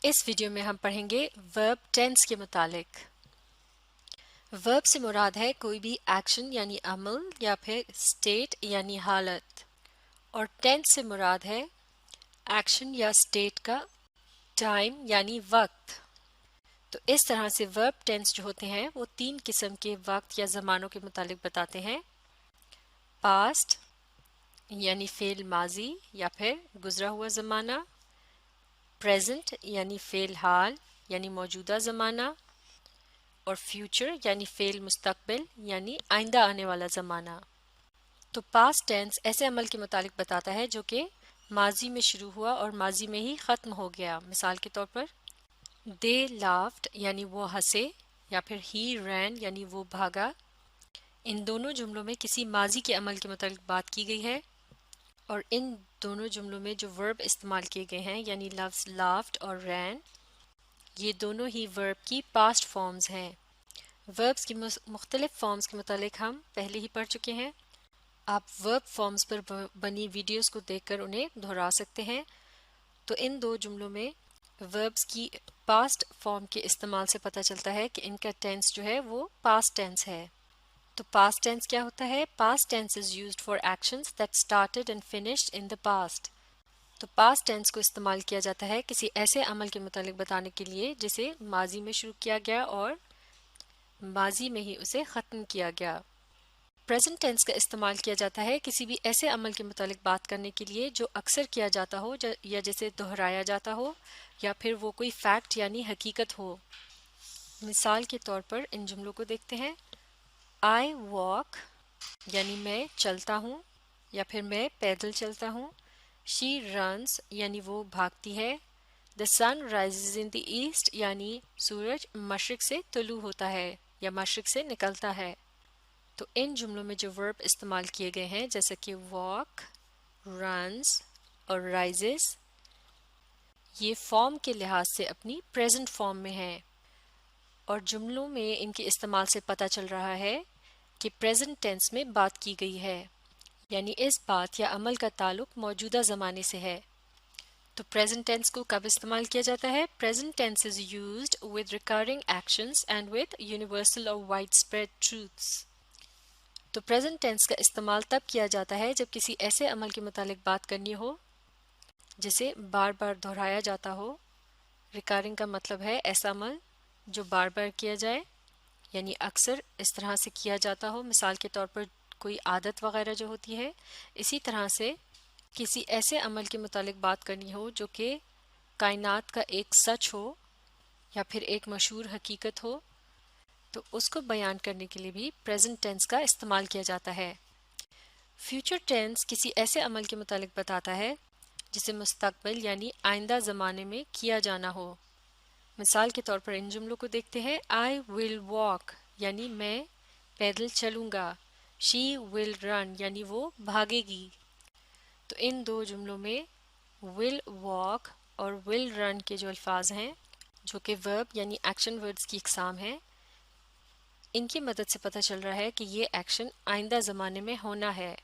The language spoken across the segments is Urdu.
اس ویڈیو میں ہم پڑھیں گے ورب ٹینس کے متعلق۔ ورب سے مراد ہے کوئی بھی ایکشن یعنی عمل یا پھر اسٹیٹ یعنی حالت، اور ٹینس سے مراد ہے ایکشن یا اسٹیٹ کا ٹائم یعنی وقت۔ تو اس طرح سے ورب ٹینس جو ہوتے ہیں وہ تین قسم کے وقت یا زمانوں کے متعلق بتاتے ہیں: پاسٹ یعنی فعل ماضی یا پھر گزرا ہوا زمانہ، پریزنٹ یعنی فعل حال یعنی موجودہ زمانہ، اور فیوچر یعنی فعل مستقبل یعنی آئندہ آنے والا زمانہ۔ تو پاسٹ ٹینس ایسے عمل کے متعلق بتاتا ہے جو کہ ماضی میں شروع ہوا اور ماضی میں ہی ختم ہو گیا۔ مثال کے طور پر دے لافٹ یعنی وہ ہنسے، یا پھر ہی رین یعنی وہ بھاگا۔ ان دونوں جملوں میں کسی ماضی کے عمل کے متعلق بات کی گئی ہے، اور ان دونوں جملوں میں جو ورب استعمال کیے گئے ہیں یعنی لفظ لافٹ اور رین، یہ دونوں ہی ورب کی پاسٹ فارمز ہیں۔ وربز کی مختلف فارمز کے متعلق ہم پہلے ہی پڑھ چکے ہیں۔ آپ ورب فارمز پر بنی ویڈیوز کو دیکھ کر انہیں دہرا سکتے ہیں۔ تو ان دو جملوں میں وربز کی پاسٹ فارم کے استعمال سے پتہ چلتا ہے کہ ان کا ٹینس جو ہے وہ پاسٹ ٹینس ہے۔ تو پاسٹ ٹینس کیا ہوتا ہے؟ Past tense is used for actions that started and finished in the past. تو پاسٹ ٹینس کو استعمال کیا جاتا ہے کسی ایسے عمل کے متعلق بتانے کے لیے جسے ماضی میں شروع کیا گیا اور ماضی میں ہی اسے ختم کیا گیا۔ پریزنٹ ٹینس کا استعمال کیا جاتا ہے کسی بھی ایسے عمل کے متعلق بات کرنے کے لیے جو اکثر کیا جاتا ہو یا جسے دہرایا جاتا ہو، یا پھر وہ کوئی فیکٹ یعنی حقیقت ہو۔ مثال کے طور پر ان جملوں کو دیکھتے ہیں۔ I walk یعنی میں چلتا ہوں یا پھر میں پیدل چلتا ہوں۔ She runs یعنی وہ بھاگتی ہے۔ The sun rises in the east یعنی سورج مشرق سے طلوع ہوتا ہے یا مشرق سے نکلتا ہے۔ تو ان جملوں میں جو ورب استعمال کیے گئے ہیں جیسا کہ walk، runs اور rises، یہ فارم کے لحاظ سے اپنی پریزنٹ فارم میں ہیں، اور جملوں میں ان کے استعمال سے پتہ چل رہا ہے کہ پریزنٹ ٹینس میں بات کی گئی ہے، یعنی اس بات یا عمل کا تعلق موجودہ زمانے سے ہے۔ تو پریزنٹ ٹینس کو کب استعمال کیا جاتا ہے؟ Present tense is used with recurring actions and with universal اور وائڈ اسپریڈ ٹروتھس۔ تو پریزنٹ ٹینس کا استعمال تب کیا جاتا ہے جب کسی ایسے عمل کے متعلق بات کرنی ہو جسے بار بار دہرایا جاتا ہو۔ ریکرنگ کا مطلب ہے ایسا عمل جو بار بار کیا جائے، یعنی اکثر اس طرح سے کیا جاتا ہو۔ مثال کے طور پر کوئی عادت وغیرہ جو ہوتی ہے۔ اسی طرح سے کسی ایسے عمل کے متعلق بات کرنی ہو جو کہ کائنات کا ایک سچ ہو یا پھر ایک مشہور حقیقت ہو، تو اس کو بیان کرنے کے لیے بھی پریزنٹ ٹینس کا استعمال کیا جاتا ہے۔ فیوچر ٹینس کسی ایسے عمل کے متعلق بتاتا ہے جسے مستقبل یعنی آئندہ زمانے میں کیا جانا ہو۔ مثال کے طور پر ان جملوں کو دیکھتے ہیں۔ I will walk یعنی میں پیدل چلوں گا۔ She will run یعنی وہ بھاگے گی۔ تو ان دو جملوں میں will walk اور will run کے جو الفاظ ہیں جو کہ verb یعنی ایکشن ورڈز کی اقسام ہیں، ان کی مدد سے پتہ چل رہا ہے کہ یہ ایکشن آئندہ زمانے میں ہونا ہے۔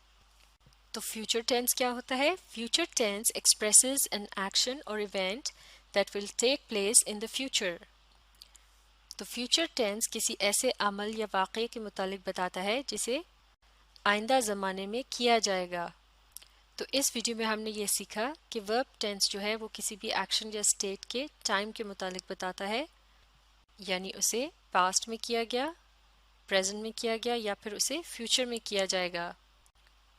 تو فیوچر ٹینس کیا ہوتا ہے؟ Future tense expresses an action اور event that will take place in the future۔ تو فیوچر ٹینس کسی ایسے عمل یا واقعے کے متعلق بتاتا ہے جسے آئندہ زمانے میں کیا جائے گا۔ تو اس ویڈیو میں ہم نے یہ سیکھا کہ ورب ٹینس جو ہے وہ کسی بھی ایکشن یا اسٹیٹ کے ٹائم کے متعلق بتاتا ہے، یعنی اسے پاسٹ میں کیا گیا، پریزنٹ میں کیا گیا، یا پھر اسے فیوچر میں کیا جائے گا۔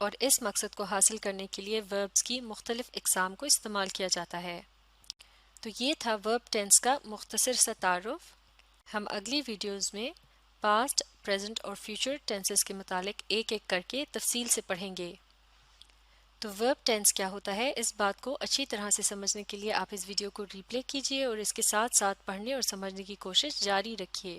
اور اس مقصد کو حاصل کرنے کے لیے وربز کی مختلف اقسام کو استعمال کیا جاتا ہے۔ تو یہ تھا ورب ٹینس کا مختصر سا تعارف۔ ہم اگلی ویڈیوز میں پاسٹ، پریزنٹ اور فیوچر ٹینسز کے متعلق ایک ایک کر کے تفصیل سے پڑھیں گے۔ تو ورب ٹینس کیا ہوتا ہے، اس بات کو اچھی طرح سے سمجھنے کے لیے آپ اس ویڈیو کو ری پلے کیجیے اور اس کے ساتھ ساتھ پڑھنے اور سمجھنے کی کوشش جاری رکھیے۔